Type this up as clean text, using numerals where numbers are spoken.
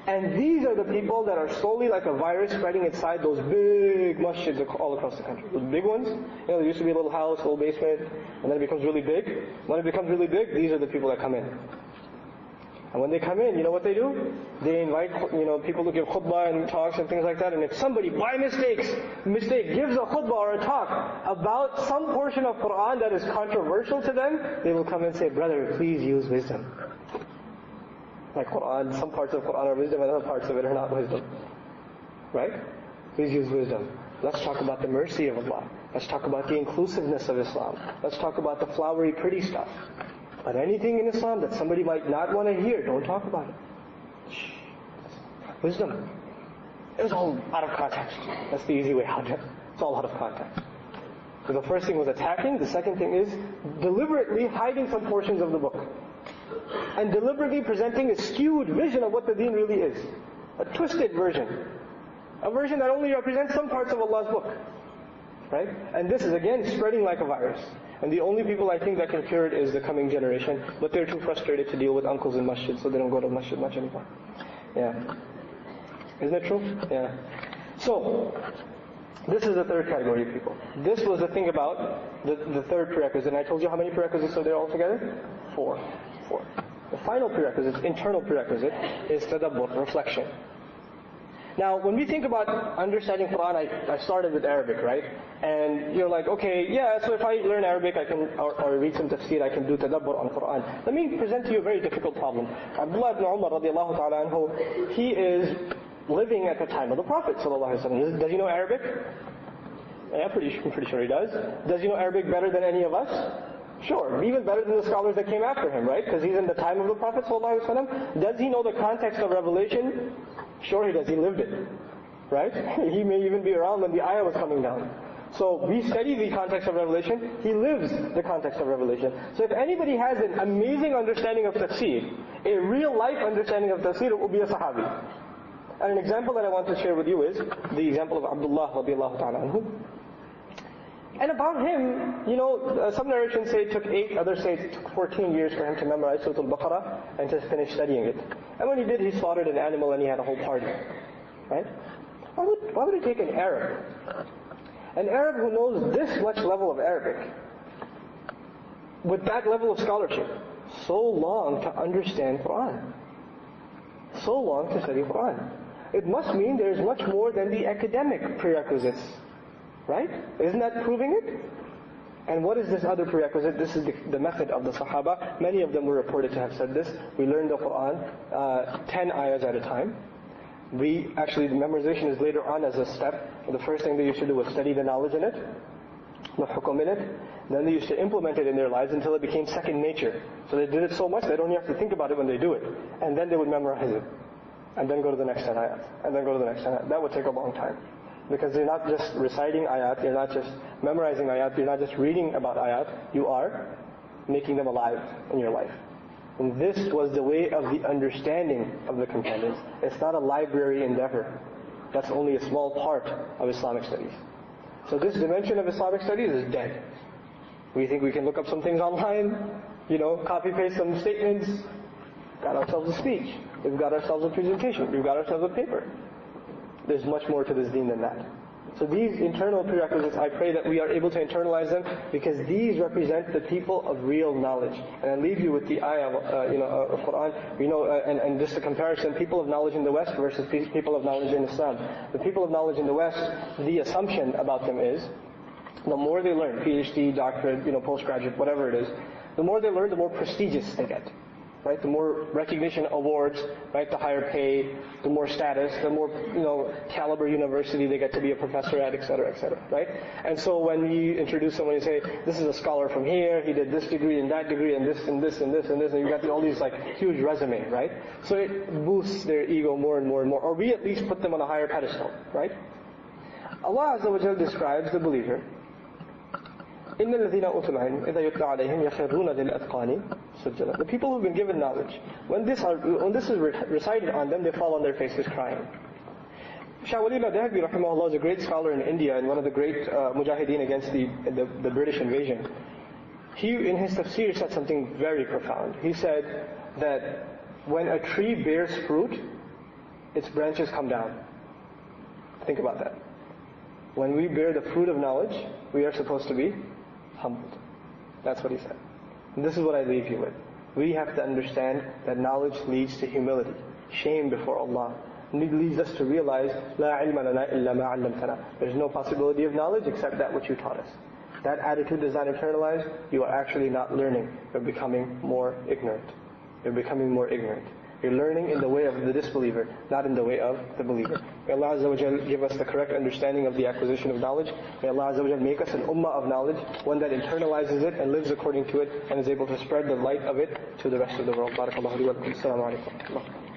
And these are the people that are slowly like a virus spreading inside those big masjids all across the country. Those big ones, there used to be a little house, a little basement, and then it becomes really big. When it becomes really big, these are the people that come in. And when they come in, you know what they do? They invite, people to give khutbah and talks and things like that. And if somebody, by mistake, gives a khutbah or a talk about some portion of Qur'an that is controversial to them, they will come and say, brother, please use wisdom. Like Qur'an, some parts of Qur'an are wisdom and other parts of it are not wisdom. Right? Please use wisdom. Let's talk about the mercy of Allah. Let's talk about the inclusiveness of Islam. Let's talk about the flowery, pretty stuff. But anything in Islam that somebody might not want to hear, don't talk about it. Shh. Wisdom. It was all out of context. That's the easy way out. It's all out of context. So the first thing was attacking. The second thing is deliberately hiding some portions of the book. And deliberately presenting a skewed vision of what the deen really is. A twisted version. A version that only represents some parts of Allah's book. Right? And this is again spreading like a virus. And the only people I think that can cure it is the coming generation. But they're too frustrated to deal with uncles in masjid, so they don't go to masjid much anymore. Yeah. Isn't it true? Yeah. So, this is the third category of people. This was the thing about the third prerequisite. And I told you how many prerequisites are there altogether? Four. The final prerequisite, internal prerequisite, is tadabbur, reflection. Now, when we think about understanding Qur'an, I started with Arabic, right? And you're like, okay, yeah, so if I learn Arabic, I can, or read some tafsir, I can do tadabbur on Qur'an. Let me present to you a very difficult problem. Abdullah ibn Umar radiallahu ta'ala anhu, he is living at the time of the Prophet sallallahu alaihi wasallam. Does he know Arabic? Yeah, I'm pretty sure he does. Does he know Arabic better than any of us? Sure, even better than the scholars that came after him, right? Because he's in the time of the Prophet ﷺ. Does he know the context of revelation? Sure he does, he lived it. Right? He may even be around when the ayah was coming down. So we study the context of revelation, he lives the context of revelation. So if anybody has an amazing understanding of tafsir, a real life understanding of tafsir, it will be a sahabi. And an example that I want to share with you is the example of Abdullah radiallahu ta'ala anhu. And about him, some narrations say it took 8, others say it took 14 years for him to memorize Surah Al-Baqarah and to finish studying it. And when he did, he slaughtered an animal and he had a whole party. Right? Why would it take an Arab who knows this much level of Arabic, with that level of scholarship, so long to understand Qur'an? So long to study Qur'an? It must mean there is much more than the academic prerequisites. Right? Isn't that proving it? And what is this other prerequisite? This is the method of the Sahaba. Many of them were reported to have said this. We learn the Qur'an 10 ayahs at a time. The memorization is later on as a step. The first thing they used to do was study the knowledge in it, the hukum in it. Then they used to implement it in their lives until it became second nature. So they did it so much they don't even have to think about it when they do it. And then they would memorize it. And then go to the next 10 ayahs. And then go to the next 10 ayahs. That would take a long time. Because you're not just reciting ayat, you're not just memorizing ayat, you're not just reading about ayat, you are making them alive in your life. And this was the way of the understanding of the companions. It's not a library endeavor. That's only a small part of Islamic studies. So this dimension of Islamic studies is dead. We think we can look up some things online, copy paste some statements, got ourselves a speech, we've got ourselves a presentation, we've got ourselves a paper. There's much more to this deen than that. So these internal prerequisites, I pray that we are able to internalize them, because these represent the people of real knowledge. And I leave you with the ayah of Qur'an. And just a comparison: people of knowledge in the West versus people of knowledge in Islam. The people of knowledge in the West, the assumption about them is, the more they learn, PhD, doctorate, postgraduate, whatever it is, the more they learn, the more prestigious they get. Right? The more recognition, awards, right? The higher pay, the more status, the more, caliber university they get to be a professor at, etc., right? And so when you introduce someone, you say, this is a scholar from here, he did this degree and that degree and this and this and this and this, and you got all these huge resume, right? So it boosts their ego more and more and more, or we at least put them on a higher pedestal, right? Allah Azza wa Jalla describes the believer. إِنَّ الَّذِينَ أُوتُوا الْعِلْمَ إِذَا يُتْلَى عَلَيْهِمْ يَخِرُّونَ لِلْأَذْقَانِ سُجَّدًا. The people who've been given knowledge, when this is recited on them, they fall on their faces crying. Shah Wali al-Dahabi rahimahullah is a great scholar in India and one of the great mujahideen against the British invasion. He, in his tafsir, said something very profound. He said that when a tree bears fruit, its branches come down. Think about that. When we bear the fruit of knowledge, we are supposed to be humbled. That's what he said. And this is what I leave you with. We have to understand that knowledge leads to humility, shame before Allah. And it leads us to realize, لا علم لنا إلا ما علمتنا. There's no possibility of knowledge except that which you taught us. That attitude does not internalize, you are actually not learning. You're becoming more ignorant. You're becoming more ignorant. You're learning in the way of the disbeliever, not in the way of the believer. May Allah Azza wa Jal give us the correct understanding of the acquisition of knowledge. May Allah Azza wa Jal make us an ummah of knowledge, one that internalizes it and lives according to it, and is able to spread the light of it to the rest of the world. Barakallahu li wa lakum. Assalamu alaikum.